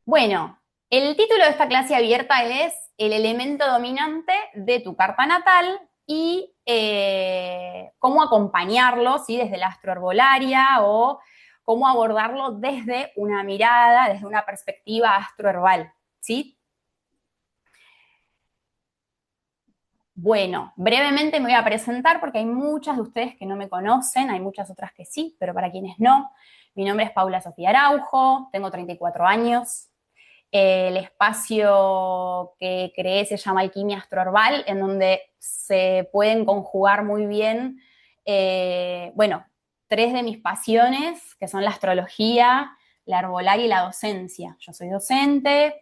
Bueno, el título de esta clase abierta es el elemento dominante de tu carta natal y cómo acompañarlo, ¿sí? Desde la astroherbolaria o cómo abordarlo desde una mirada, desde una perspectiva astroherbal, ¿sí? Bueno, brevemente me voy a presentar porque hay muchas de ustedes que no me conocen, hay muchas otras que sí, pero para quienes no, mi nombre es Paula Sofía Araujo, tengo 34 años. El espacio que creé se llama Alquimia Astroherbal, en donde se pueden conjugar muy bien, bueno, tres de mis pasiones, que son la astrología, la herbolaria y la docencia. Yo soy docente,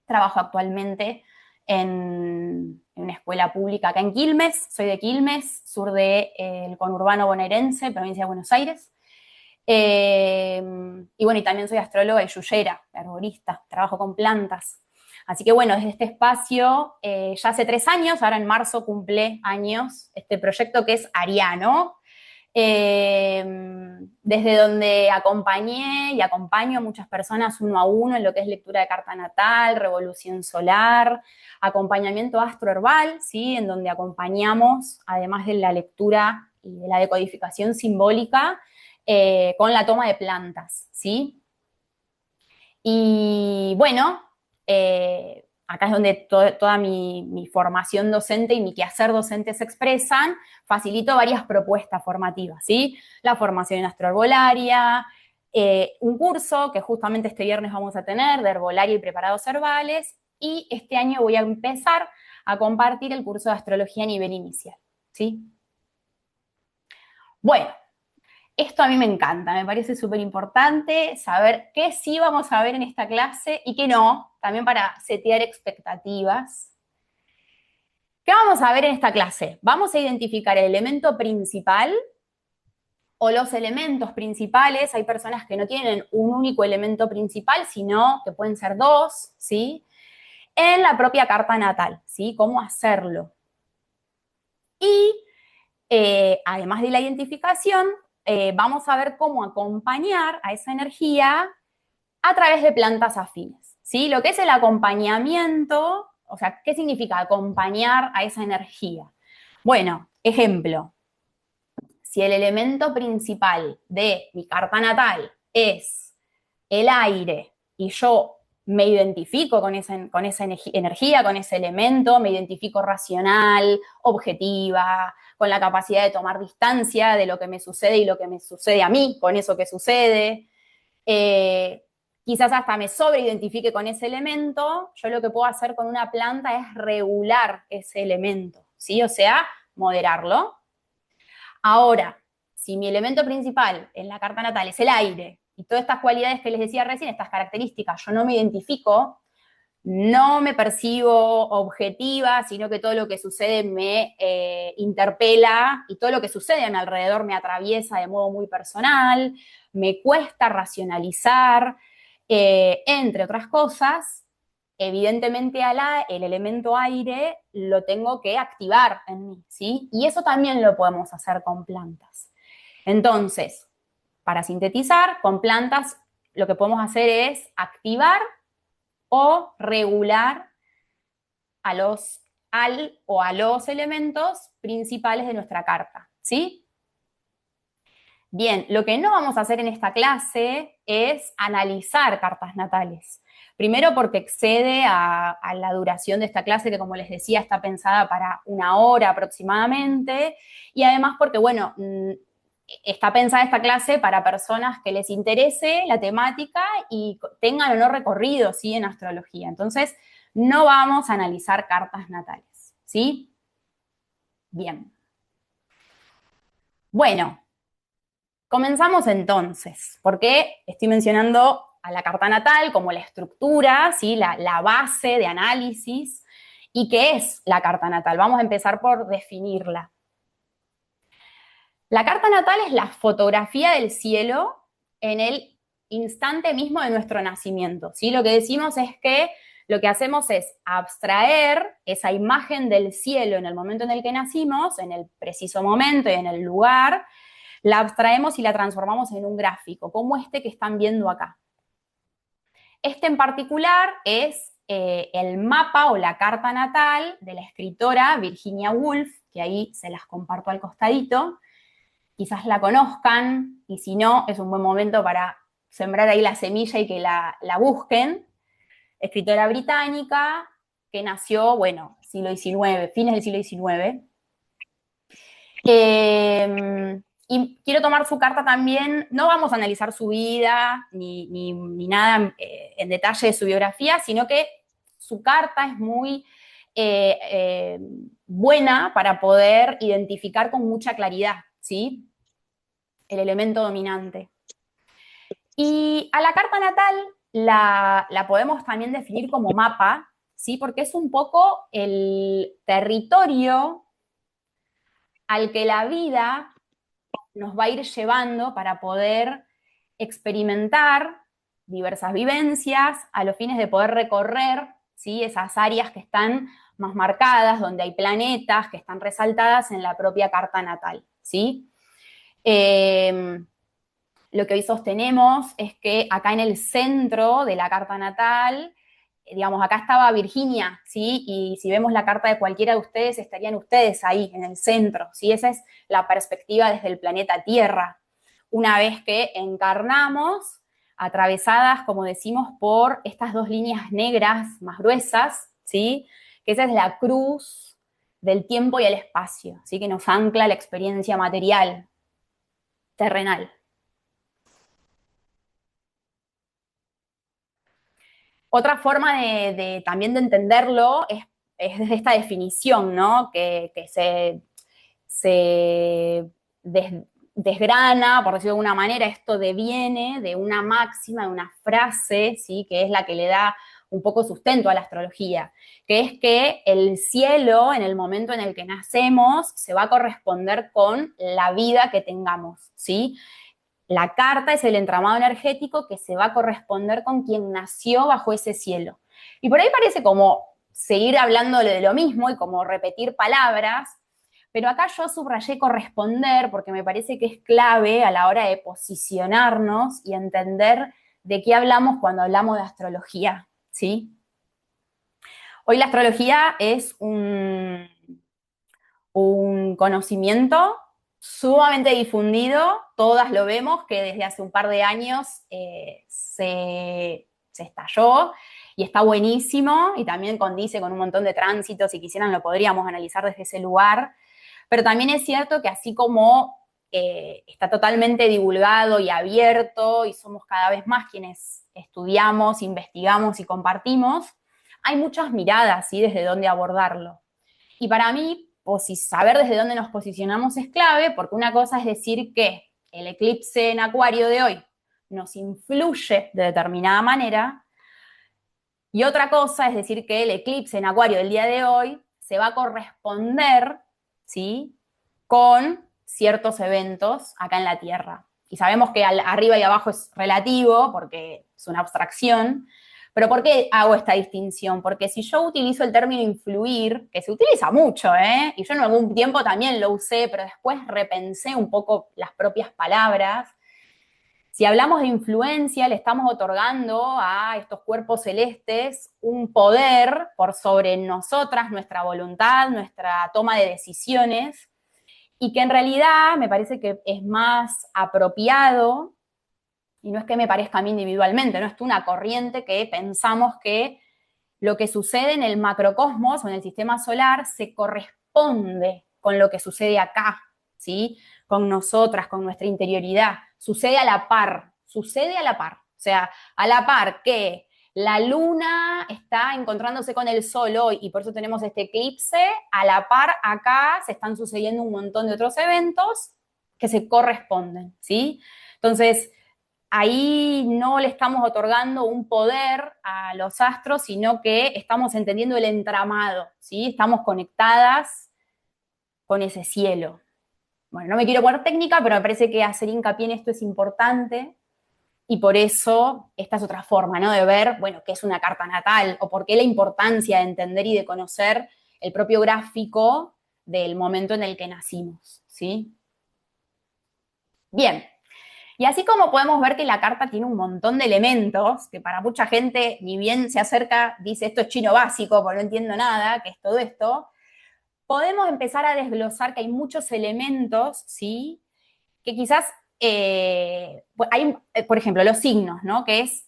trabajo actualmente en una escuela pública acá en Quilmes, soy de Quilmes, sur del conurbano bonaerense, provincia de Buenos Aires. Y bueno, y también soy astróloga y yuyera, arborista, trabajo con plantas. Así que bueno, desde este espacio, ya hace 3 años, ahora en marzo cumple años, este proyecto que es Ariano, eh, desde donde acompañé y acompaño a muchas personas uno a uno en lo que es lectura de carta natal, revolución solar, acompañamiento astroherbal, ¿sí? En donde acompañamos, además de la lectura y de la decodificación simbólica, con la toma de plantas, ¿sí? Y bueno, acá es donde toda mi formación docente y mi quehacer docente se expresan, facilito varias propuestas formativas, ¿sí? La formación en astroherbolaria, un curso que justamente este viernes vamos a tener de herbolaria y preparados herbales, y este año voy a empezar a compartir el curso de astrología a nivel inicial, ¿sí? Bueno, esto a mí me encanta, me parece súper importante saber qué sí vamos a ver en esta clase y qué no, también para setear expectativas. ¿Qué vamos a ver en esta clase? Vamos a identificar el elemento principal o los elementos principales. Hay personas que no tienen un único elemento principal, sino que pueden ser dos, ¿sí? En la propia carta natal, ¿sí? ¿Cómo hacerlo? Y además de la identificación, vamos a ver cómo acompañar a esa energía a través de plantas afines, ¿sí? Lo que es el acompañamiento, o sea, ¿qué significa acompañar a esa energía? Bueno, ejemplo, si el elemento principal de mi carta natal es el aire y yo me identifico con esa energía, con ese elemento, me identifico racional, objetiva, con la capacidad de tomar distancia de lo que me sucede y lo que me sucede a mí, con eso que sucede, eh, quizás hasta me sobreidentifique con ese elemento, yo lo que puedo hacer con una planta es regular ese elemento, ¿sí? O sea, moderarlo. Ahora, si mi elemento principal en la carta natal es el aire y todas estas cualidades que les decía recién, estas características, yo no me identifico, no me percibo objetiva, sino que todo lo que sucede me interpela y todo lo que sucede a mi alrededor me atraviesa de modo muy personal, me cuesta racionalizar, entre otras cosas, evidentemente el elemento aire lo tengo que activar en mí, ¿sí? Y eso también lo podemos hacer con plantas. Entonces, para sintetizar, con plantas lo que podemos hacer es activar o regular a los elementos principales de nuestra carta, ¿sí? Bien, lo que no vamos a hacer en esta clase es analizar cartas natales. Primero porque excede a la duración de esta clase, que como les decía está pensada para 1 hora aproximadamente, y además porque, bueno, está pensada esta clase para personas que les interese la temática y tengan o no recorrido, ¿sí? En astrología. Entonces, no vamos a analizar cartas natales, ¿sí? Bien. Bueno, comenzamos entonces, porque estoy mencionando a la carta natal como la estructura, ¿sí? La base de análisis. ¿Y qué es la carta natal? Vamos a empezar por definirla. La carta natal es la fotografía del cielo en el instante mismo de nuestro nacimiento, ¿sí? Lo que decimos es que lo que hacemos es abstraer esa imagen del cielo en el momento en el que nacimos, en el preciso momento y en el lugar, la abstraemos y la transformamos en un gráfico, como este que están viendo acá. Este en particular es el mapa o la carta natal de la escritora Virginia Woolf, que ahí se las comparto al costadito. Quizás la conozcan, y si no, es un buen momento para sembrar ahí la semilla y que la busquen. Escritora británica que nació, bueno, siglo XIX, fines del siglo XIX. Y quiero tomar su carta también, no vamos a analizar su vida ni nada en detalle de su biografía, sino que su carta es muy buena para poder identificar con mucha claridad, ¿sí? El elemento dominante. Y a la carta natal la podemos también definir como mapa, ¿sí? Porque es un poco el territorio al que la vida nos va a ir llevando para poder experimentar diversas vivencias a los fines de poder recorrer, ¿sí? Esas áreas que están más marcadas, donde hay planetas que están resaltadas en la propia carta natal, ¿sí? Lo que hoy sostenemos es que acá en el centro de la carta natal, digamos, acá estaba Virginia, ¿sí? Y si vemos la carta de cualquiera de ustedes, estarían ustedes ahí, en el centro, ¿sí? Esa es la perspectiva desde el planeta Tierra. Una vez que encarnamos, atravesadas, como decimos, por estas dos líneas negras más gruesas, ¿sí? Que esa es la cruz del tiempo y el espacio, ¿sí? Que nos ancla la experiencia material, terrenal. Otra forma también de entenderlo es desde esta definición, ¿no? Que se desgrana, por decirlo de alguna manera, esto deviene de una máxima, de una frase, ¿sí? Que es la que le da un poco sustento a la astrología, que es que el cielo, en el momento en el que nacemos, se va a corresponder con la vida que tengamos, ¿sí? La carta es el entramado energético que se va a corresponder con quien nació bajo ese cielo. Y por ahí parece como seguir hablando de lo mismo y como repetir palabras, pero acá yo subrayé corresponder porque me parece que es clave a la hora de posicionarnos y entender de qué hablamos cuando hablamos de astrología, ¿sí? Hoy la astrología es un conocimiento sumamente difundido, todas lo vemos, que desde hace un par de años se estalló y está buenísimo y también condice con un montón de tránsitos, si quisieran lo podríamos analizar desde ese lugar, pero también es cierto que así como está totalmente divulgado y abierto y somos cada vez más quienes estudiamos, investigamos y compartimos, hay muchas miradas, ¿sí? Desde dónde abordarlo. Y para mí, saber desde dónde nos posicionamos es clave, porque una cosa es decir que el eclipse en Acuario de hoy nos influye de determinada manera, y otra cosa es decir que el eclipse en Acuario del día de hoy se va a corresponder, ¿sí?, con ciertos eventos acá en la Tierra. Y sabemos que arriba y abajo es relativo, porque es una abstracción, pero ¿por qué hago esta distinción? Porque si yo utilizo el término influir, que se utiliza mucho, y yo en algún tiempo también lo usé, pero después repensé un poco las propias palabras. Si hablamos de influencia, le estamos otorgando a estos cuerpos celestes un poder por sobre nosotras, nuestra voluntad, nuestra toma de decisiones, y que en realidad me parece que es más apropiado, y no es que me parezca a mí individualmente, no es una corriente que pensamos que lo que sucede en el macrocosmos o en el sistema solar se corresponde con lo que sucede acá, ¿sí? Con nosotras, con nuestra interioridad. Sucede a la par, sucede a la par. O sea, a la par que la luna está encontrándose con el sol hoy y por eso tenemos este eclipse, a la par acá se están sucediendo un montón de otros eventos que se corresponden, ¿sí? Entonces, ahí no le estamos otorgando un poder a los astros, sino que estamos entendiendo el entramado, ¿sí? Estamos conectadas con ese cielo. Bueno, no me quiero poner técnica, pero me parece que hacer hincapié en esto es importante y por eso esta es otra forma, ¿no? De ver, bueno, qué es una carta natal o por qué la importancia de entender y de conocer el propio gráfico del momento en el que nacimos, ¿sí? Bien. Y así como podemos ver que la carta tiene un montón de elementos, que para mucha gente, ni bien se acerca, dice esto es chino básico, porque no entiendo nada, que es todo esto, podemos empezar a desglosar que hay muchos elementos, ¿sí? Que quizás hay, por ejemplo, los signos, ¿no? Que es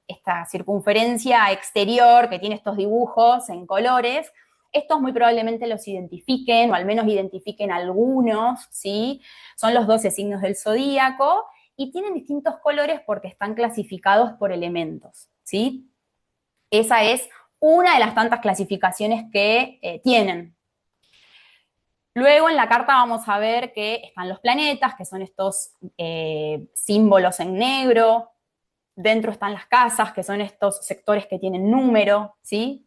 esta circunferencia exterior que tiene estos dibujos en colores. Estos muy probablemente los identifiquen, o al menos identifiquen algunos, ¿sí? Son los 12 signos del zodíaco y tienen distintos colores porque están clasificados por elementos, ¿sí? Esa es una de las tantas clasificaciones que tienen. Luego en la carta vamos a ver que están los planetas, que son estos símbolos en negro. Dentro están las casas, que son estos sectores que tienen número, ¿sí?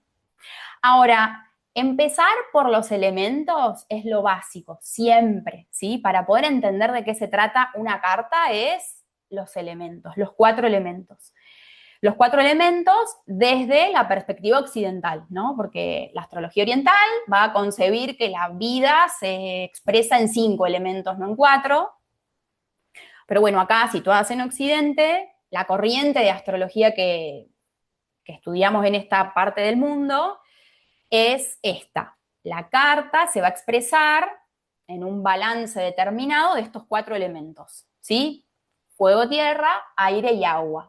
Ahora, empezar por los elementos es lo básico, siempre, ¿sí? Para poder entender de qué se trata una carta es los elementos, los 4 elementos. Los 4 elementos desde la perspectiva occidental, ¿no? Porque la astrología oriental va a concebir que la vida se expresa en 5 elementos, no en 4. Pero bueno, acá, situadas en Occidente, la corriente de astrología que estudiamos en esta parte del mundo es esta. La carta se va a expresar en un balance determinado de estos 4 elementos, ¿sí? Fuego, tierra, aire y agua.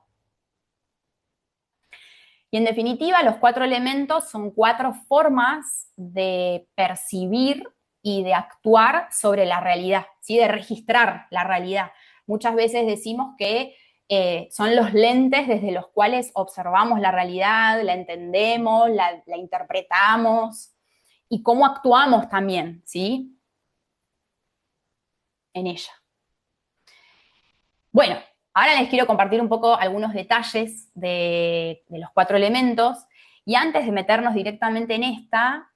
Y en definitiva, los 4 elementos son 4 formas de percibir y de actuar sobre la realidad, ¿sí? De registrar la realidad. Muchas veces decimos que son los lentes desde los cuales observamos la realidad, la entendemos, la interpretamos y cómo actuamos también, ¿sí? En ella. Bueno, ahora les quiero compartir un poco algunos detalles de los 4 elementos. Y antes de meternos directamente en esta,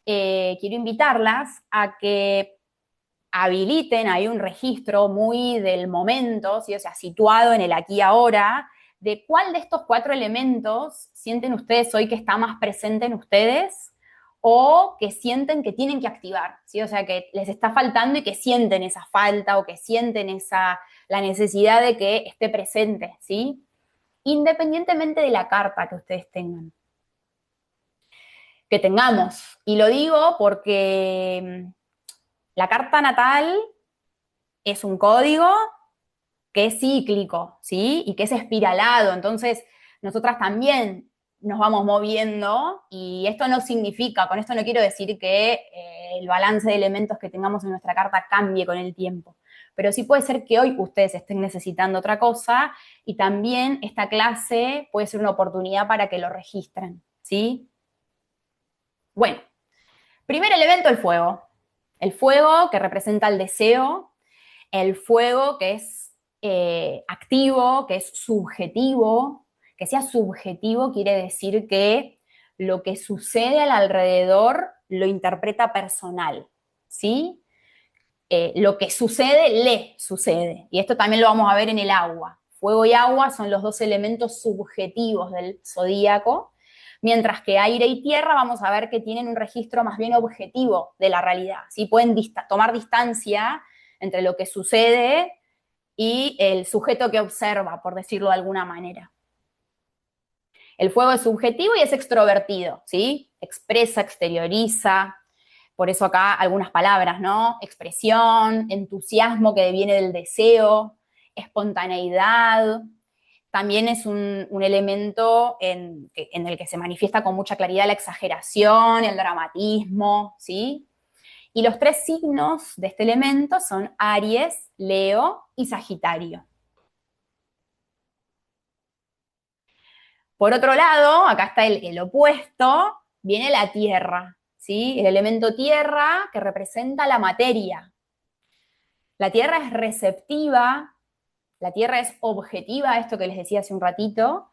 quiero invitarlas a que habiliten ahí un registro muy del momento, ¿sí? O sea, situado en el aquí y ahora, de cuál de estos 4 elementos sienten ustedes hoy que está más presente en ustedes o que sienten que tienen que activar, ¿sí? O sea, que les está faltando y que sienten esa falta o que sienten la necesidad de que esté presente, ¿sí? Independientemente de la carta que ustedes tengan. Que tengamos. Y lo digo porque la carta natal es un código que es cíclico, ¿sí? Y que es espiralado. Entonces, nosotras también nos vamos moviendo y esto no significa, con esto no quiero decir que el balance de elementos que tengamos en nuestra carta cambie con el tiempo. Pero sí puede ser que hoy ustedes estén necesitando otra cosa y también esta clase puede ser una oportunidad para que lo registren, ¿sí? Bueno, primer elemento, el fuego. El fuego que representa el deseo, el fuego que es activo, que es subjetivo. Que sea subjetivo quiere decir que lo que sucede al alrededor lo interpreta personal, ¿sí? Lo que sucede, le sucede. Y esto también lo vamos a ver en el agua. Fuego y agua son los 2 elementos subjetivos del zodíaco, mientras que aire y tierra vamos a ver que tienen un registro más bien objetivo de la realidad. ¿Sí? Pueden tomar distancia entre lo que sucede y el sujeto que observa, por decirlo de alguna manera. El fuego es subjetivo y es extrovertido, ¿sí? Expresa, exterioriza. Por eso acá algunas palabras, ¿no? Expresión, entusiasmo que viene del deseo, espontaneidad. También es un elemento en el que se manifiesta con mucha claridad la exageración, el dramatismo, ¿sí? Y los 3 signos de este elemento son Aries, Leo y Sagitario. Por otro lado, acá está el opuesto, viene la tierra, ¿sí? El elemento tierra que representa la materia. La tierra es receptiva, la tierra es objetiva, esto que les decía hace un ratito,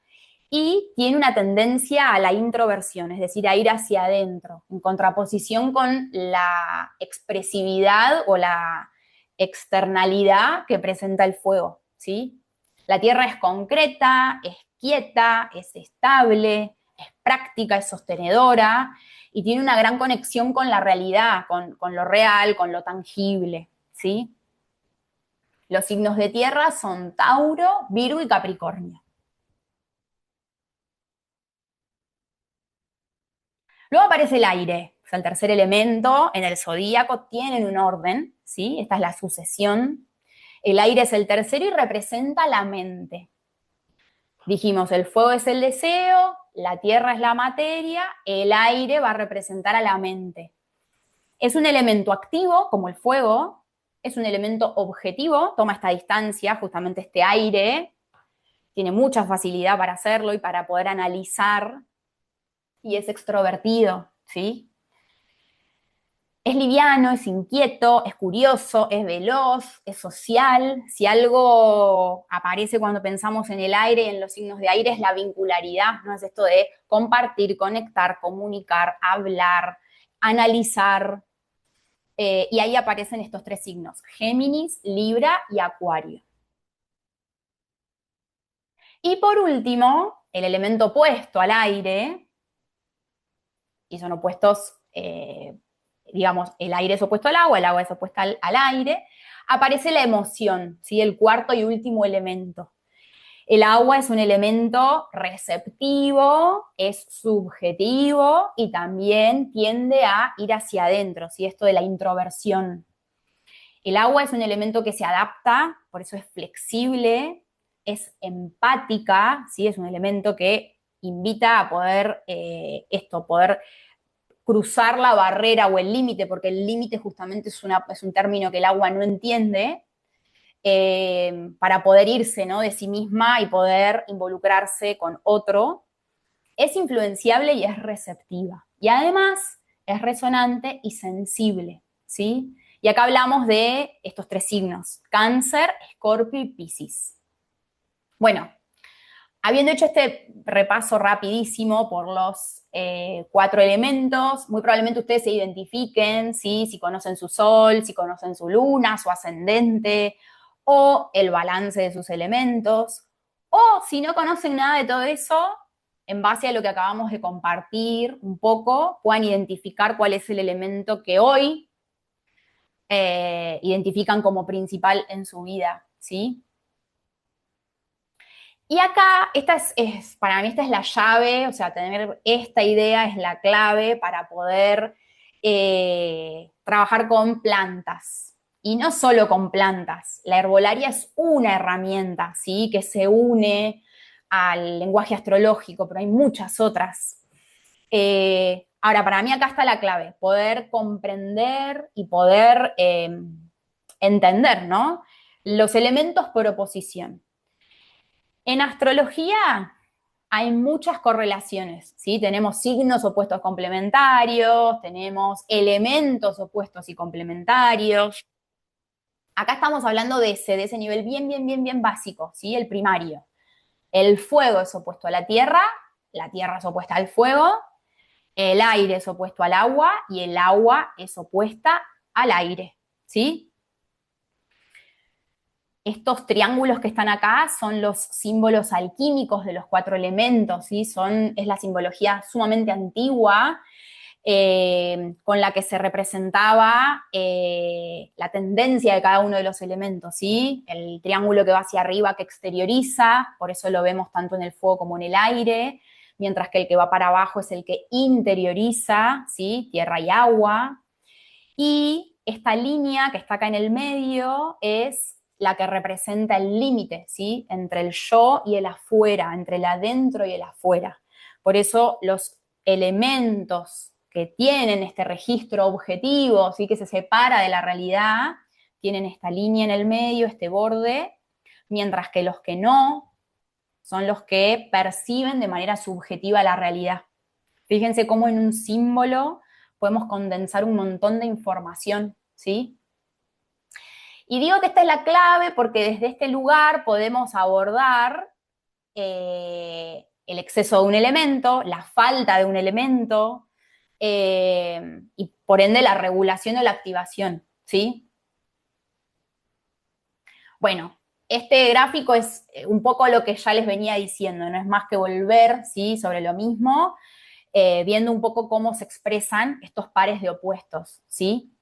y tiene una tendencia a la introversión, es decir, a ir hacia adentro, en contraposición con la expresividad o la externalidad que presenta el fuego, ¿sí? La tierra es concreta, es quieta, es estable, es práctica, es sostenedora y tiene una gran conexión con la realidad, con lo real, con lo tangible, ¿sí? Los signos de tierra son Tauro, Virgo y Capricornio. Luego aparece el aire, o sea, el tercer elemento en el zodíaco, tienen un orden, ¿sí? Esta es la sucesión. El aire es el tercero y representa la mente. Dijimos, el fuego es el deseo, la tierra es la materia, el aire va a representar a la mente. Es un elemento activo, como el fuego, es un elemento objetivo, toma esta distancia, justamente este aire, tiene mucha facilidad para hacerlo y para poder analizar, y es extrovertido, ¿sí? Es liviano, es inquieto, es curioso, es veloz, es social. Si algo aparece cuando pensamos en el aire y en los signos de aire es la vincularidad, ¿no? Es esto de compartir, conectar, comunicar, hablar, analizar. Y ahí aparecen estos tres signos, Géminis, Libra y Acuario. Y por último, el elemento opuesto al aire, y son opuestos, digamos, el aire es opuesto al agua, el agua es opuesta al aire, aparece la emoción, ¿sí? El cuarto y último elemento. El agua es un elemento receptivo, es subjetivo y también tiende a ir hacia adentro, ¿sí? Esto de la introversión. El agua es un elemento que se adapta, por eso es flexible, es empática, ¿sí? Es un elemento que invita a poder poder cruzar la barrera o el límite, porque el límite justamente es un término que el agua no entiende, para poder irse, ¿no? De sí misma y poder involucrarse con otro. Es influenciable y es receptiva. Y además es resonante y sensible, ¿sí? Y acá hablamos de estos tres signos, Cáncer, Escorpio y Piscis. Bueno, habiendo hecho este repaso rapidísimo por los cuatro elementos, muy probablemente ustedes se identifiquen, ¿sí? Si conocen su sol, si conocen su luna, su ascendente, o el balance de sus elementos, o si no conocen nada de todo eso, en base a lo que acabamos de compartir un poco, puedan identificar cuál es el elemento que hoy identifican como principal en su vida, ¿sí? Y acá, para mí esta es la llave, o sea, tener esta idea es la clave para poder trabajar con plantas. Y no solo con plantas, la herbolaria es una herramienta, ¿sí? Que se une al lenguaje astrológico, pero hay muchas otras. Ahora, para mí acá está la clave, poder comprender y poder entender, ¿no? Los elementos por oposición. En astrología hay muchas correlaciones, ¿sí? Tenemos signos opuestos complementarios, tenemos elementos opuestos y complementarios. Acá estamos hablando de ese nivel bien, bien, bien, bien básico, ¿sí? El primario. El fuego es opuesto a la tierra es opuesta al fuego, el aire es opuesto al agua y el agua es opuesta al aire, ¿sí? Estos triángulos que están acá son los símbolos alquímicos de los cuatro elementos, ¿sí? Es la simbología sumamente antigua, con la que se representaba la tendencia de cada uno de los elementos, ¿sí? El triángulo que va hacia arriba que exterioriza, por eso lo vemos tanto en el fuego como en el aire, mientras que el que va para abajo es el que interioriza, ¿sí? Tierra y agua. Y esta línea que está acá en el medio es la que representa el límite, ¿sí? Entre el yo y el afuera, entre el adentro y el afuera. Por eso los elementos que tienen este registro objetivo, ¿sí? Que se separa de la realidad, tienen esta línea en el medio, este borde, mientras que los que no son los que perciben de manera subjetiva la realidad. Fíjense cómo en un símbolo podemos condensar un montón de información, ¿sí? Y digo que esta es la clave porque desde este lugar podemos abordar el exceso de un elemento, la falta de un elemento, y por ende la regulación o la activación, ¿sí? Bueno, este gráfico es un poco lo que ya les venía diciendo, no es más que volver, ¿sí? Sobre lo mismo, viendo un poco cómo se expresan estos pares de opuestos, ¿sí?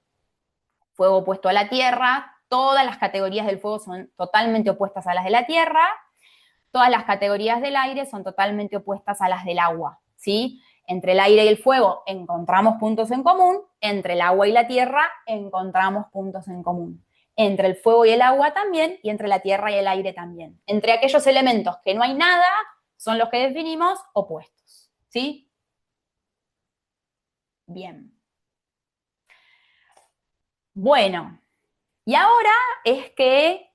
Fuego opuesto a la tierra, todas las categorías del fuego son totalmente opuestas a las de la tierra, todas las categorías del aire son totalmente opuestas a las del agua, ¿sí? Entre el aire y el fuego encontramos puntos en común, entre el agua y la tierra encontramos puntos en común. Entre el fuego y el agua también, y entre la tierra y el aire también. Entre aquellos elementos que no hay nada, son los que definimos opuestos, ¿sí? Bien. Bueno, y ahora es que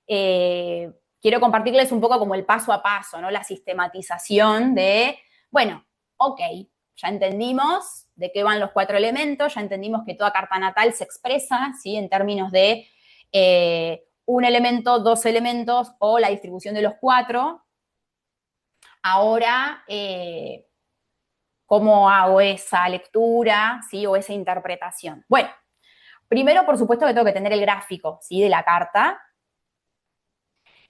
quiero compartirles un poco como el paso a paso, ¿no? La sistematización de, bueno, ok, ya entendimos de qué van los 4 elementos, ya entendimos que toda carta natal se expresa, ¿sí? En términos de un elemento, 2 elementos o la distribución de los 4. Ahora, ¿cómo hago esa lectura, ¿sí? O esa interpretación? Bueno, primero, por supuesto, que tengo que tener el gráfico, ¿sí? De la carta.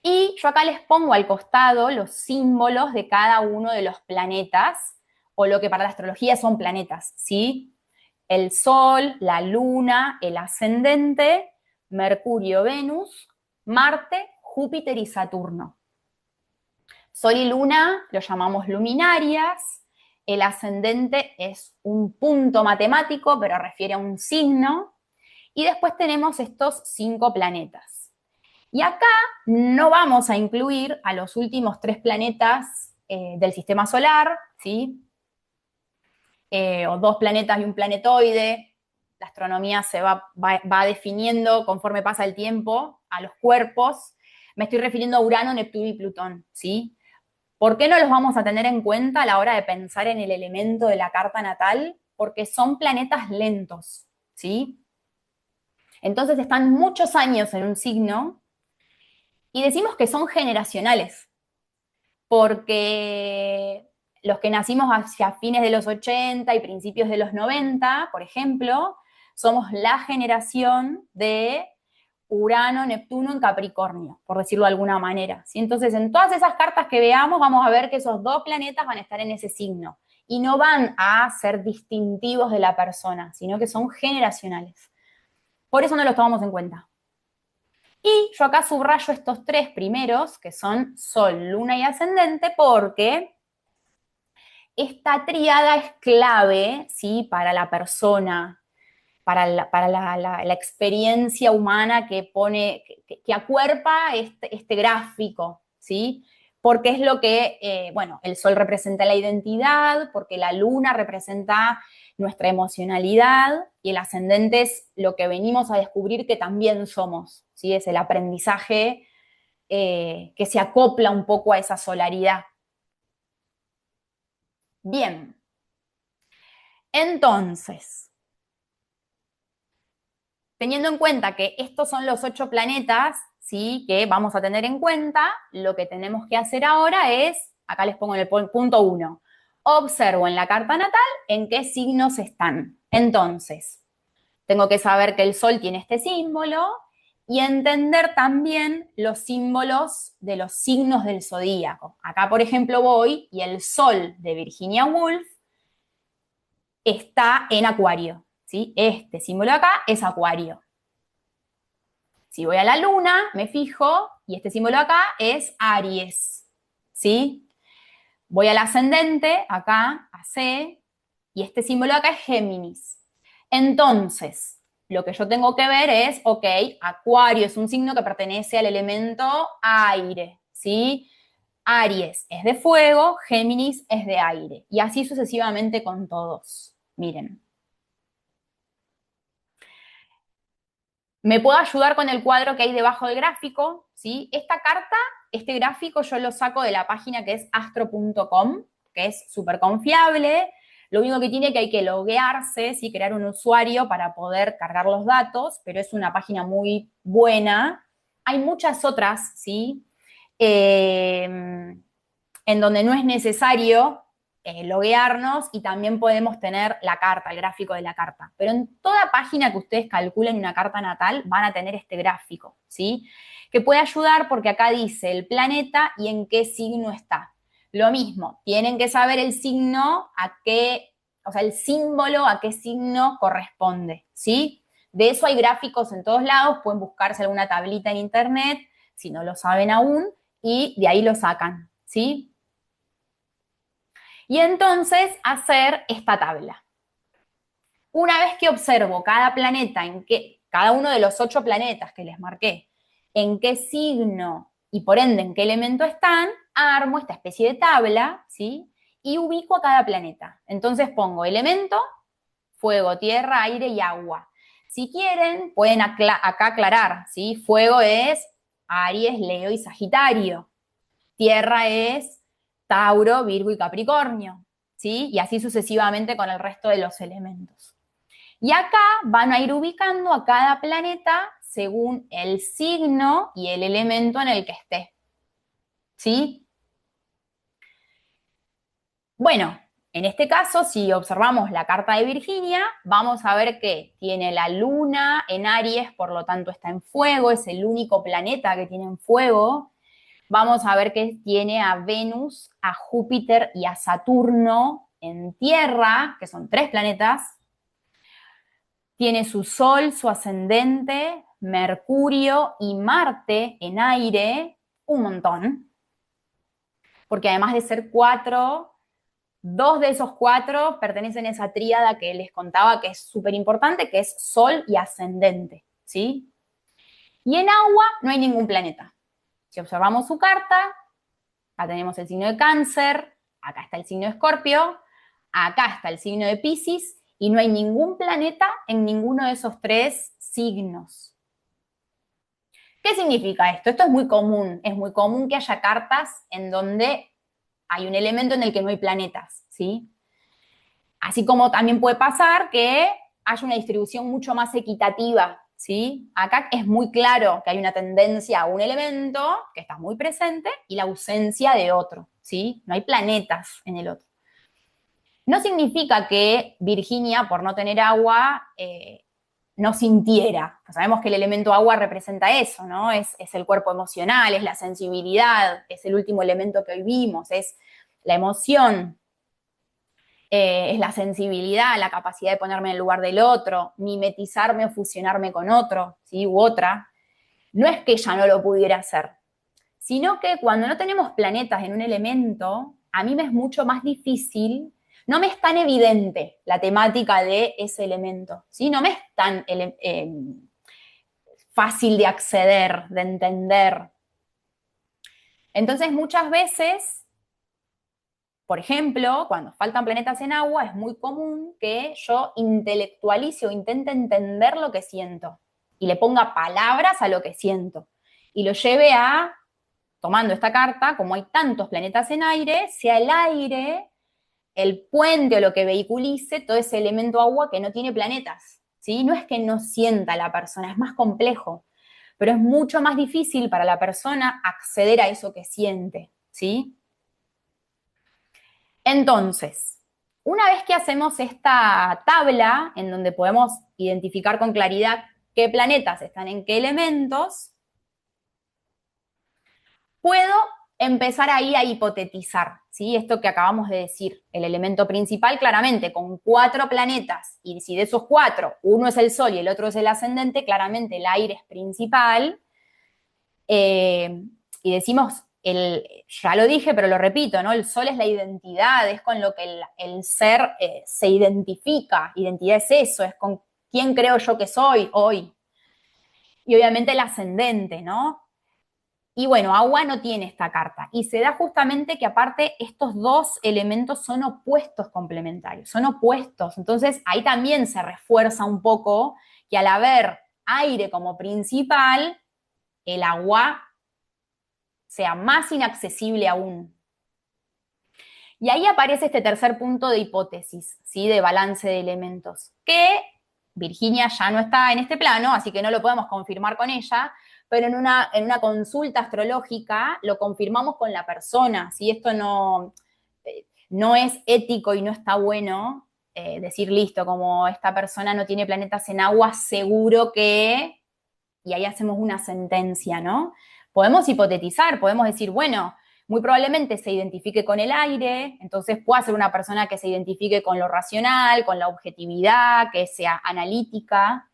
Y yo acá les pongo al costado los símbolos de cada uno de los planetas, o lo que para la astrología son planetas, ¿sí? El Sol, la Luna, el ascendente, Mercurio, Venus, Marte, Júpiter y Saturno. Sol y Luna lo llamamos luminarias, el ascendente es un punto matemático, pero refiere a un signo, y después tenemos estos 5 planetas. Y acá no vamos a incluir a los últimos 3 planetas del sistema solar, ¿sí? O 2 planetas y un planetoide. La astronomía se va definiendo conforme pasa el tiempo a los cuerpos. Me estoy refiriendo a Urano, Neptuno y Plutón, ¿sí? ¿Por qué no los vamos a tener en cuenta a la hora de pensar en el elemento de la carta natal? Porque son planetas lentos, ¿sí? Entonces están muchos años en un signo y decimos que son generacionales, porque los que nacimos hacia fines de los 80 y principios de los 90, por ejemplo, somos la generación de Urano, Neptuno en Capricornio, por decirlo de alguna manera, ¿sí? Entonces, en todas esas cartas que veamos, vamos a ver que esos 2 planetas van a estar en ese signo y no van a ser distintivos de la persona, sino que son generacionales. Por eso no los tomamos en cuenta. Y yo acá subrayo estos 3 primeros, que son Sol, Luna y Ascendente, porque esta tríada es clave, ¿sí? Para la persona, para la experiencia humana que pone, que acuerpa este gráfico, ¿sí? Porque es lo que, bueno, el Sol representa la identidad, porque la Luna representa nuestra emocionalidad y el ascendente es lo que venimos a descubrir que también somos, ¿sí? Es el aprendizaje que se acopla un poco a esa solaridad. Bien, entonces, teniendo en cuenta que estos son los 8 planetas, ¿sí? Que vamos a tener en cuenta, lo que tenemos que hacer ahora es, acá les pongo en el punto 1, observo en la carta natal en qué signos están. Entonces, tengo que saber que el Sol tiene este símbolo y entender también los símbolos de los signos del zodíaco. Acá, por ejemplo, voy y el Sol de Virginia Woolf está en Acuario, ¿sí? Este símbolo acá es Acuario. Si voy a la Luna, me fijo, y este símbolo acá es Aries, ¿sí? Voy al ascendente, acá, a C, y este símbolo acá es Géminis. Entonces, lo que yo tengo que ver es, ok, Acuario es un signo que pertenece al elemento aire, ¿sí? Aries es de fuego, Géminis es de aire, y así sucesivamente con todos. Miren. Me puedo ayudar con el cuadro que hay debajo del gráfico, ¿sí? Esta carta, este gráfico yo lo saco de la página que es astro.com, que es súper confiable. Lo único que tiene que hay que loguearse, ¿sí? Crear un usuario para poder cargar los datos, pero es una página muy buena. Hay muchas otras, ¿sí? En donde no es necesario loguearnos y también podemos tener la carta, el gráfico de la carta. Pero en toda página que ustedes calculen una carta natal van a tener este gráfico, ¿sí? Que puede ayudar porque acá dice el planeta y en qué signo está. Lo mismo, tienen que saber el signo a qué, o sea, el símbolo a qué signo corresponde, ¿sí? De eso hay gráficos en todos lados, pueden buscarse alguna tablita en internet, si no lo saben aún, y de ahí lo sacan, ¿sí? Y entonces hacer esta tabla. Una vez que observo cada planeta, cada uno de los 8 planetas que les marqué, en qué signo y por ende en qué elemento están, armo esta especie de tabla, ¿sí? Y ubico a cada planeta. Entonces pongo elemento, fuego, tierra, aire y agua. Si quieren, pueden acá aclarar, ¿sí? Fuego es Aries, Leo y Sagitario. Tierra es Tauro, Virgo y Capricornio, ¿sí? Y así sucesivamente con el resto de los elementos. Y acá van a ir ubicando a cada planeta según el signo y el elemento en el que esté, ¿sí? Bueno, en este caso, si observamos la carta de Virginia, vamos a ver que tiene la luna en Aries, por lo tanto está en fuego, es el único planeta que tiene en fuego. Vamos a ver que tiene a Venus, a Júpiter y a Saturno en tierra, que son 3 planetas. Tiene su Sol, su ascendente, Mercurio y Marte en aire, un montón. Porque además de ser 4, 2 de esos 4 pertenecen a esa tríada que les contaba que es súper importante, que es Sol y ascendente, ¿sí? Y en agua no hay ningún planeta. Si observamos su carta, acá tenemos el signo de Cáncer, acá está el signo de Escorpio, acá está el signo de Piscis, y no hay ningún planeta en ninguno de esos 3 signos. ¿Qué significa esto? Esto es muy común que haya cartas en donde hay un elemento en el que no hay planetas, ¿sí? Así como también puede pasar que haya una distribución mucho más equitativa, ¿sí? Acá es muy claro que hay una tendencia a un elemento que está muy presente y la ausencia de otro, ¿sí? No hay planetas en el otro. No significa que Virginia, por no tener agua, no sintiera. Sabemos que el elemento agua representa eso, ¿no? Es el cuerpo emocional, es la sensibilidad, es el último elemento que hoy vimos, es la emoción, es la sensibilidad, la capacidad de ponerme en el lugar del otro, mimetizarme o fusionarme con otro, ¿sí? U otra. No es que ella no lo pudiera hacer, sino que cuando no tenemos planetas en un elemento, a mí me es mucho más difícil, no me es tan evidente la temática de ese elemento, ¿sí? No me es tan fácil de acceder, de entender. Entonces, muchas veces, por ejemplo, cuando faltan planetas en agua, es muy común que yo intelectualice o intente entender lo que siento y le ponga palabras a lo que siento y lo lleve a, tomando esta carta, como hay tantos planetas en aire, sea el aire el puente o lo que vehiculice todo ese elemento agua que no tiene planetas, ¿sí? No es que no sienta la persona, es más complejo, pero es mucho más difícil para la persona acceder a eso que siente, ¿sí? Entonces, una vez que hacemos esta tabla en donde podemos identificar con claridad qué planetas están en qué elementos, puedo empezar ahí a hipotetizar, ¿sí? Esto que acabamos de decir, el elemento principal, claramente, con 4 planetas, y si de esos 4, uno es el Sol y el otro es el ascendente, claramente el aire es principal, y decimos, ya lo dije, pero lo repito, ¿no? El Sol es la identidad, es con lo que el ser se identifica, identidad es eso, es con quién creo yo que soy hoy, y obviamente el ascendente, ¿no? Y bueno, agua no tiene esta carta. Y se da justamente que aparte estos 2 elementos son opuestos complementarios, son opuestos. Entonces ahí también se refuerza un poco que al haber aire como principal, el agua sea más inaccesible aún. Y ahí aparece este tercer punto de hipótesis, ¿sí? De balance de elementos, que Virginia ya no está en este plano, así que no lo podemos confirmar con ella, pero en una consulta astrológica lo confirmamos con la persona, ¿sí? Esto no es ético y no está bueno decir, listo, como esta persona no tiene planetas en agua, seguro que, y ahí hacemos una sentencia, ¿no? Podemos hipotetizar, podemos decir, bueno, muy probablemente se identifique con el aire, entonces pueda ser una persona que se identifique con lo racional, con la objetividad, que sea analítica,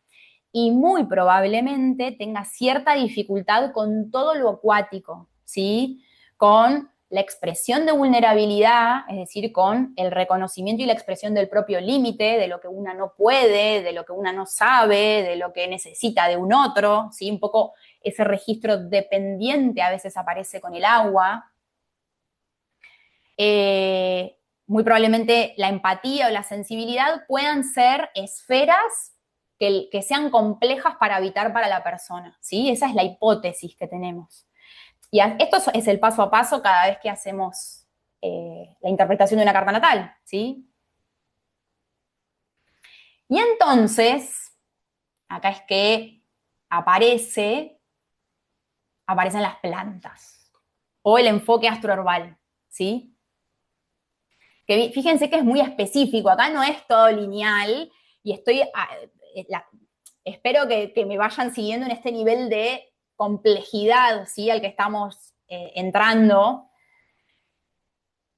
y muy probablemente tenga cierta dificultad con todo lo acuático, ¿sí? Con la expresión de vulnerabilidad, es decir, con el reconocimiento y la expresión del propio límite, de lo que una no puede, de lo que una no sabe, de lo que necesita de un otro, ¿sí? Un poco ese registro dependiente a veces aparece con el agua. Muy probablemente la empatía o la sensibilidad puedan ser esferas que sean complejas para habitar para la persona, ¿sí? Esa es la hipótesis que tenemos. Y esto es el paso a paso cada vez que hacemos la interpretación de una carta natal, ¿sí? Y entonces, acá es que aparecen las plantas, o el enfoque astroherbal, ¿sí? Que fíjense que es muy específico, acá no es todo lineal, y espero que me vayan siguiendo en este nivel de complejidad, ¿sí? Al que estamos entrando,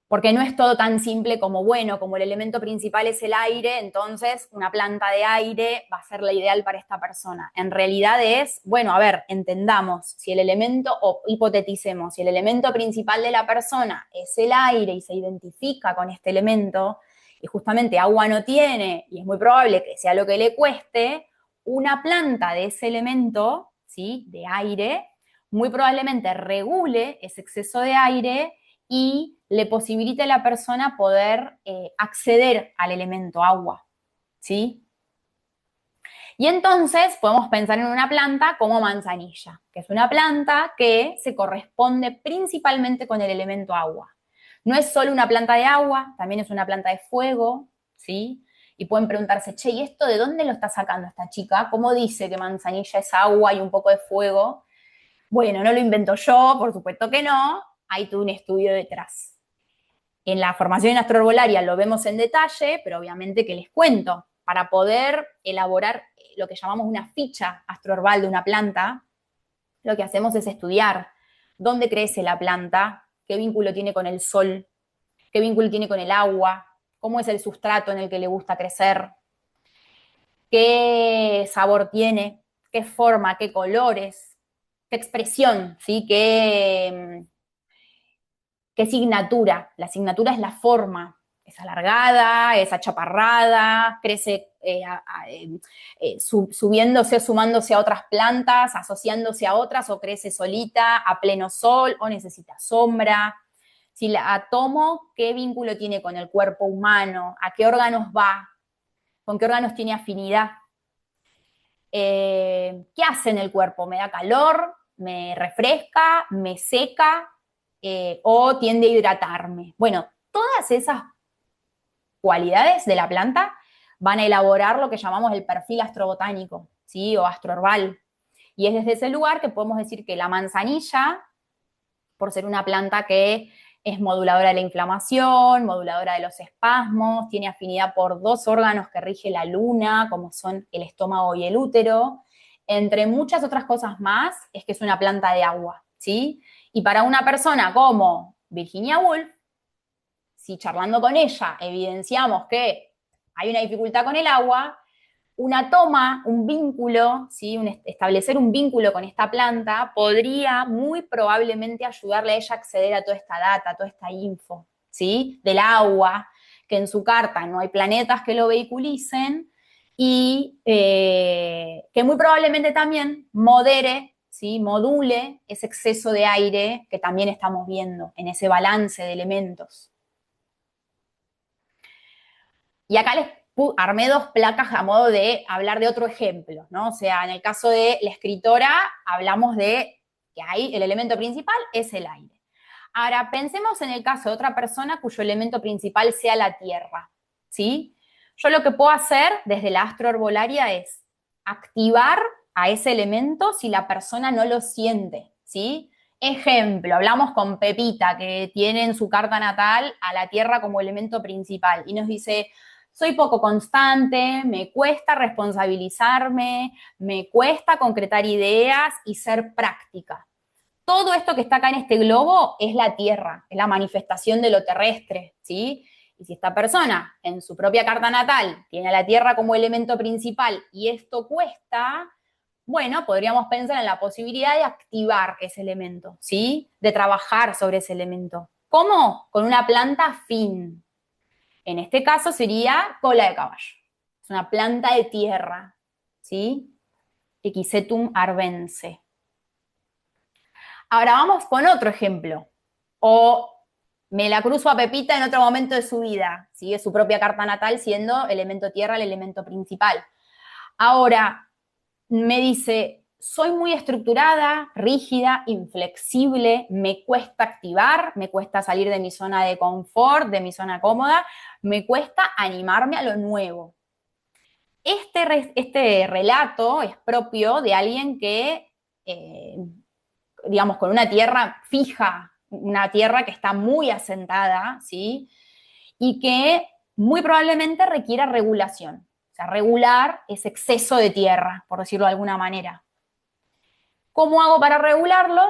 porque no es todo tan simple como, bueno, como el elemento principal es el aire, entonces una planta de aire va a ser la ideal para esta persona. En realidad es, bueno, a ver, entendamos, si el elemento, o hipoteticemos, si el elemento principal de la persona es el aire y se identifica con este elemento, y justamente agua no tiene, y es muy probable que sea lo que le cueste, una planta de ese elemento, ¿sí? De aire, muy probablemente regule ese exceso de aire y le posibilite a la persona poder acceder al elemento agua, ¿sí? Y entonces podemos pensar en una planta como manzanilla, que es una planta que se corresponde principalmente con el elemento agua. No es solo una planta de agua, también es una planta de fuego, ¿sí? Y pueden preguntarse, che, ¿y esto de dónde lo está sacando esta chica? ¿Cómo dice que manzanilla es agua y un poco de fuego? Bueno, no lo invento yo, por supuesto que no, hay todo un estudio detrás. En la formación astroherbolaria lo vemos en detalle, pero obviamente que les cuento. Para poder elaborar lo que llamamos una ficha astroherbal de una planta, lo que hacemos es estudiar dónde crece la planta, qué vínculo tiene con el sol, qué vínculo tiene con el agua, cómo es el sustrato en el que le gusta crecer, qué sabor tiene, qué forma, qué colores, qué expresión, ¿sí? ¿Qué signatura? La signatura es la forma, es alargada, es achaparrada, crece subiéndose o sumándose a otras plantas, asociándose a otras, o crece solita, a pleno sol, o necesita sombra. Si la tomo, ¿qué vínculo tiene con el cuerpo humano? ¿A qué órganos va? ¿Con qué órganos tiene afinidad? ¿Qué hace en el cuerpo? ¿Me da calor? ¿Me refresca? ¿Me seca? O tiende a hidratarme. Bueno, todas esas cualidades de la planta van a elaborar lo que llamamos el perfil astrobotánico, ¿sí? O astroherbal. Y es desde ese lugar que podemos decir que la manzanilla, por ser una planta que es moduladora de la inflamación, moduladora de los espasmos, tiene afinidad por dos órganos que rige la luna, como son el estómago y el útero, entre muchas otras cosas más, es que es una planta de agua, ¿sí? Y para una persona como Virginia Woolf, si charlando con ella evidenciamos que hay una dificultad con el agua, una toma, un vínculo, ¿sí? Establecer un vínculo con esta planta podría muy probablemente ayudarle a ella a acceder a toda esta data, a toda esta info, ¿sí? Del agua, que en su carta no hay planetas que lo vehiculicen, y que muy probablemente también modere, ¿sí? Module ese exceso de aire que también estamos viendo en ese balance de elementos. Y acá les armé dos placas a modo de hablar de otro ejemplo, ¿no? O sea, en el caso de la escritora, hablamos de que ahí el elemento principal es el aire. Ahora, pensemos en el caso de otra persona cuyo elemento principal sea la tierra, ¿sí? Yo lo que puedo hacer desde la astroherbolaria es activar a ese elemento si la persona no lo siente, ¿sí? Ejemplo, hablamos con Pepita, que tiene en su carta natal a la tierra como elemento principal, y nos dice, soy poco constante, me cuesta responsabilizarme, me cuesta concretar ideas y ser práctica. Todo esto que está acá en este globo es la Tierra, es la manifestación de lo terrestre, ¿sí? Y si esta persona en su propia carta natal tiene a la tierra como elemento principal y esto cuesta, bueno, podríamos pensar en la posibilidad de activar ese elemento, ¿sí? De trabajar sobre ese elemento. ¿Cómo? Con una planta afín. En este caso sería cola de caballo. Es una planta de tierra, ¿sí? Equisetum arvense. Ahora vamos con otro ejemplo. O me la cruzo a Pepita en otro momento de su vida. Sigue su propia carta natal siendo elemento tierra el elemento principal. Ahora, me dice, soy muy estructurada, rígida, inflexible, me cuesta activar, me cuesta salir de mi zona de confort, de mi zona cómoda, me cuesta animarme a lo nuevo. Este relato es propio de alguien que, digamos, con una tierra fija, una tierra que está muy asentada, ¿sí? Y que muy probablemente requiera regulación. O sea, regular ese exceso de tierra, por decirlo de alguna manera. ¿Cómo hago para regularlo?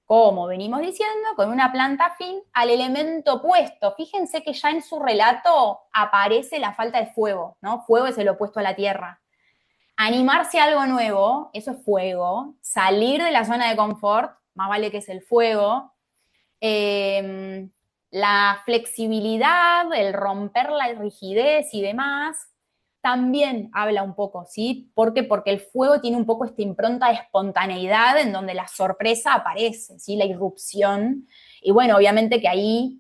Como venimos diciendo, con una planta afín al elemento opuesto. Fíjense que ya en su relato aparece la falta de fuego, ¿no? Fuego es el opuesto a la tierra. Animarse a algo nuevo, eso es fuego. Salir de la zona de confort, más vale que es el fuego. La flexibilidad, el romper la rigidez y demás, también habla un poco, ¿sí? ¿Por qué? Porque el fuego tiene un poco esta impronta de espontaneidad en donde la sorpresa aparece, ¿sí? La irrupción. Y bueno, obviamente que ahí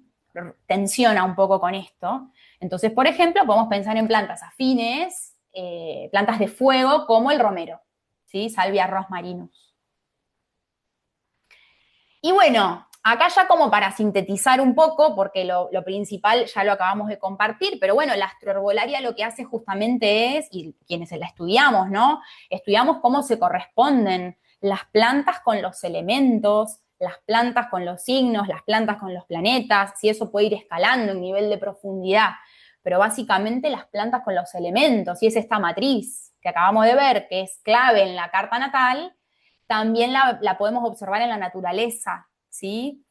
tensiona un poco con esto. Entonces, por ejemplo, podemos pensar en plantas afines, plantas de fuego como el romero, ¿sí? Salvia rosmarinus. Y bueno, acá ya como para sintetizar un poco, porque lo principal ya lo acabamos de compartir, pero bueno, la astroherbolaria lo que hace justamente es, y quienes la estudiamos, ¿no? Estudiamos cómo se corresponden las plantas con los elementos, las plantas con los signos, las plantas con los planetas, si eso puede ir escalando en nivel de profundidad, pero básicamente las plantas con los elementos, y es esta matriz que acabamos de ver, que es clave en la carta natal, también la podemos observar en la naturaleza, ¿sí?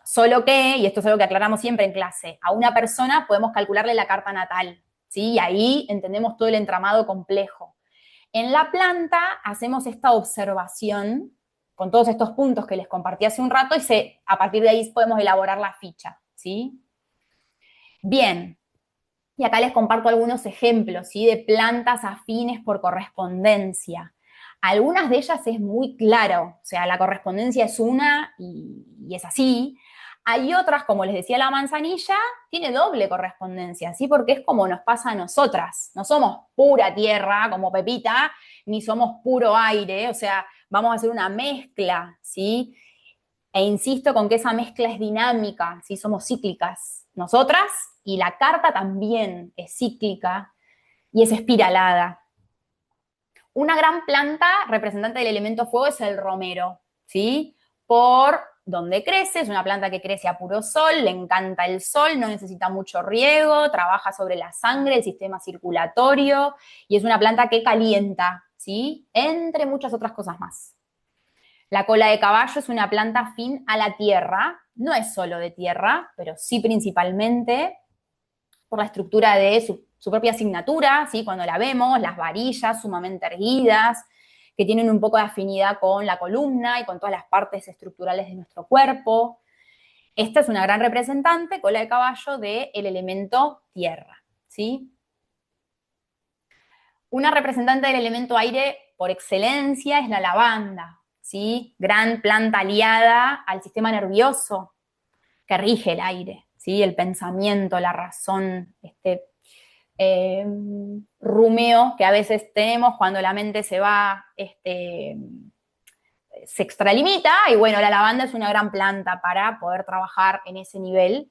Solo que, y esto es algo que aclaramos siempre en clase, a una persona podemos calcularle la carta natal, ¿sí? Y ahí entendemos todo el entramado complejo. En la planta hacemos esta observación con todos estos puntos que les compartí hace un rato y a partir de ahí podemos elaborar la ficha, ¿sí? Bien, y acá les comparto algunos ejemplos, ¿sí? De plantas afines por correspondencia. Algunas de ellas es muy claro, o sea, la correspondencia es una y es así. Hay otras, como les decía la manzanilla, tiene doble correspondencia, ¿sí? Porque es como nos pasa a nosotras. No somos pura tierra, como Pepita, ni somos puro aire, o sea, vamos a hacer una mezcla, ¿sí? E insisto con que esa mezcla es dinámica, ¿sí? Somos cíclicas. Nosotras y la carta también es cíclica y es espiralada. Una gran planta representante del elemento fuego es el romero, ¿sí? Por donde crece, es una planta que crece a puro sol, le encanta el sol, no necesita mucho riego, trabaja sobre la sangre, el sistema circulatorio, y es una planta que calienta, ¿sí? Entre muchas otras cosas más. La cola de caballo es una planta afín a la tierra, no es solo de tierra, pero sí principalmente por la estructura de su propia asignatura, ¿sí? Cuando la vemos, las varillas sumamente erguidas, que tienen un poco de afinidad con la columna y con todas las partes estructurales de nuestro cuerpo. Esta es una gran representante, cola de caballo, del elemento tierra, ¿sí? Una representante del elemento aire por excelencia es la lavanda, ¿sí? Gran planta aliada al sistema nervioso que rige el aire, ¿sí? El pensamiento, la razón, rumeo que a veces tenemos cuando la mente se extralimita, y bueno, la lavanda es una gran planta para poder trabajar en ese nivel.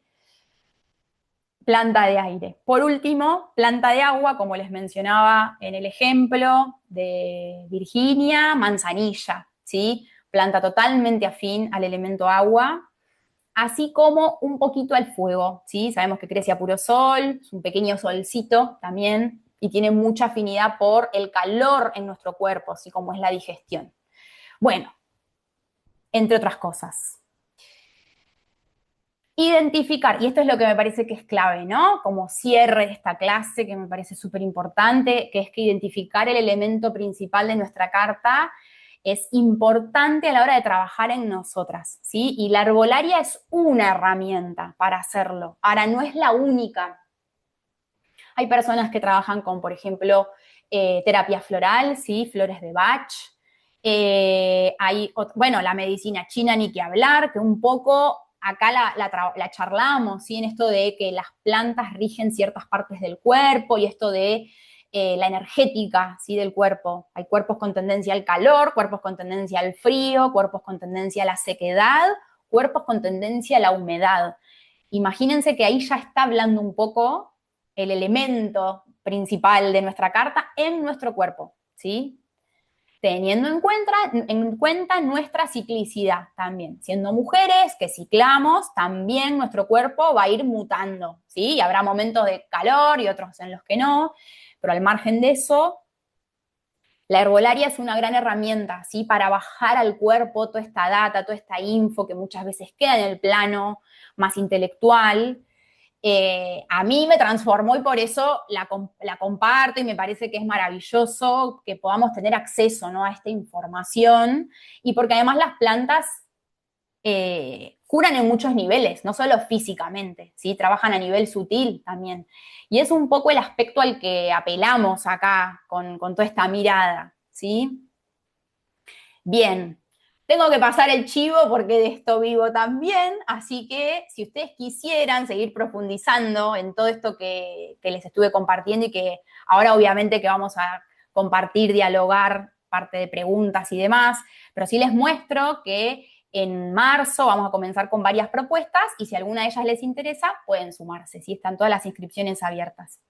Planta de aire. Por último, planta de agua, como les mencionaba en el ejemplo de Virginia, manzanilla, ¿sí? Planta totalmente afín al elemento agua, así como un poquito al fuego, ¿sí? Sabemos que crece a puro sol, es un pequeño solcito también, y tiene mucha afinidad por el calor en nuestro cuerpo, así como es la digestión. Bueno, entre otras cosas. Identificar, y esto es lo que me parece que es clave, ¿no? Como cierre de esta clase, que me parece súper importante, que es que identificar el elemento principal de nuestra carta es importante a la hora de trabajar en nosotras, ¿sí? Y la herbolaria es una herramienta para hacerlo. Ahora, no es la única. Hay personas que trabajan con, por ejemplo, terapia floral, ¿sí? Flores de Bach. Bueno, la medicina china ni que hablar, que un poco acá la charlamos, ¿sí? En esto de que las plantas rigen ciertas partes del cuerpo y esto de la energética, ¿sí? Del cuerpo. Hay cuerpos con tendencia al calor, cuerpos con tendencia al frío, cuerpos con tendencia a la sequedad, cuerpos con tendencia a la humedad. Imagínense que ahí ya está hablando un poco el elemento principal de nuestra carta en nuestro cuerpo, ¿sí? Teniendo en cuenta nuestra ciclicidad también. Siendo mujeres que ciclamos, también nuestro cuerpo va a ir mutando, ¿sí? Y habrá momentos de calor y otros en los que no, pero al margen de eso, la herbolaria es una gran herramienta, ¿sí? Para bajar al cuerpo toda esta data, toda esta info que muchas veces queda en el plano más intelectual. A mí me transformó y por eso la comparto y me parece que es maravilloso que podamos tener acceso, ¿no? A esta información y porque además las plantas curan en muchos niveles, no solo físicamente, ¿sí? Trabajan a nivel sutil también. Y es un poco el aspecto al que apelamos acá con toda esta mirada, ¿sí? Bien, tengo que pasar el chivo porque de esto vivo también, así que si ustedes quisieran seguir profundizando en todo esto que les estuve compartiendo y que ahora obviamente que vamos a compartir, dialogar, parte de preguntas y demás, pero sí les muestro que en marzo vamos a comenzar con varias propuestas y si alguna de ellas les interesa, pueden sumarse, ¿sí? Están todas las inscripciones abiertas.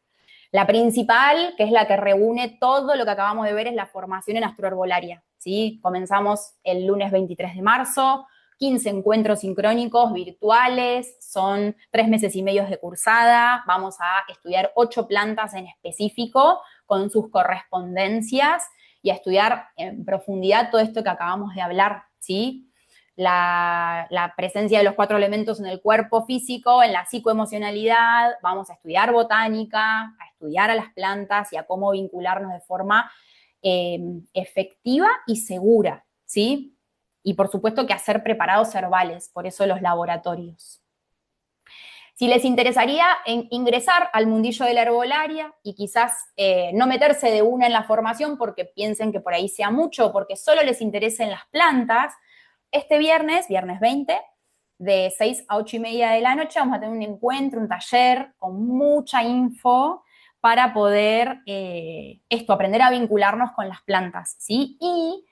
La principal, que es la que reúne todo lo que acabamos de ver, es la formación en astroherbolaria, ¿sí? Comenzamos el lunes 23 de marzo, 15 encuentros sincrónicos virtuales, son 3 meses y medio de cursada, vamos a estudiar 8 plantas en específico con sus correspondencias y a estudiar en profundidad todo esto que acabamos de hablar, ¿sí? La presencia de los 4 elementos en el cuerpo físico, en la psicoemocionalidad, vamos a estudiar botánica, a estudiar a las plantas y a cómo vincularnos de forma efectiva y segura, ¿sí? Y por supuesto que hacer preparados herbales, por eso los laboratorios. Si les interesaría ingresar al mundillo de la herbolaria y quizás no meterse de una en la formación porque piensen que por ahí sea mucho, porque solo les interesen las plantas, este viernes 20, de 6 a 8 y media de la noche, vamos a tener un encuentro, un taller con mucha info para poder aprender a vincularnos con las plantas, ¿sí? Y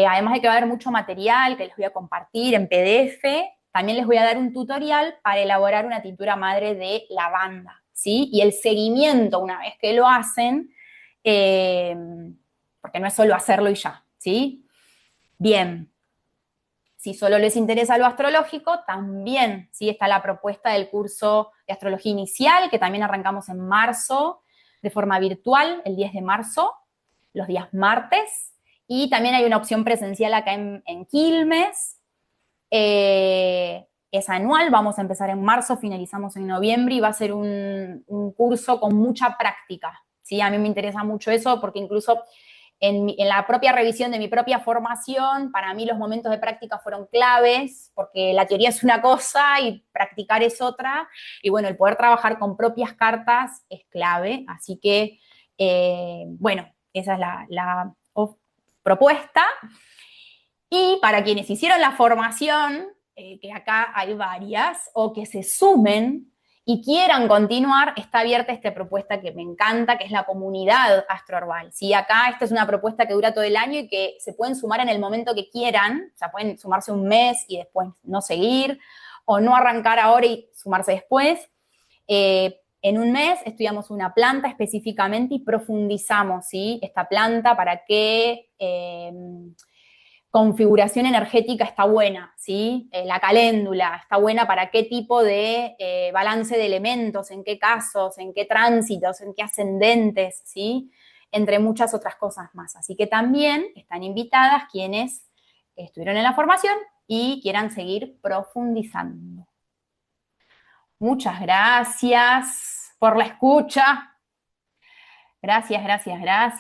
además de que va a haber mucho material que les voy a compartir en PDF, también les voy a dar un tutorial para elaborar una tintura madre de lavanda, ¿sí? Y el seguimiento una vez que lo hacen, porque no es solo hacerlo y ya, ¿sí? Bien. Si solo les interesa lo astrológico, también ¿sí? Está la propuesta del curso de astrología inicial, que también arrancamos en marzo, de forma virtual, el 10 de marzo, los días martes. Y también hay una opción presencial acá en Quilmes. Es anual, vamos a empezar en marzo, finalizamos en noviembre y va a ser un curso con mucha práctica. ¿Sí? A mí me interesa mucho eso porque incluso en la propia revisión de mi propia formación, para mí los momentos de práctica fueron claves, porque la teoría es una cosa y practicar es otra, y bueno, el poder trabajar con propias cartas es clave, así que, bueno, esa es la propuesta. Y para quienes hicieron la formación, que acá hay varias, o que se sumen y quieran continuar, está abierta esta propuesta que me encanta, que es la comunidad astroherbal. ¿Sí? Acá esta es una propuesta que dura todo el año y que se pueden sumar en el momento que quieran, o sea, pueden sumarse un mes y después no seguir, o no arrancar ahora y sumarse después. En un mes estudiamos una planta específicamente y profundizamos, ¿sí? Esta planta para qué configuración energética está buena, ¿sí? La caléndula está buena para qué tipo de balance de elementos, en qué casos, en qué tránsitos, en qué ascendentes, ¿sí? Entre muchas otras cosas más. Así que también están invitadas quienes estuvieron en la formación y quieran seguir profundizando. Muchas gracias por la escucha. Gracias, gracias, gracias.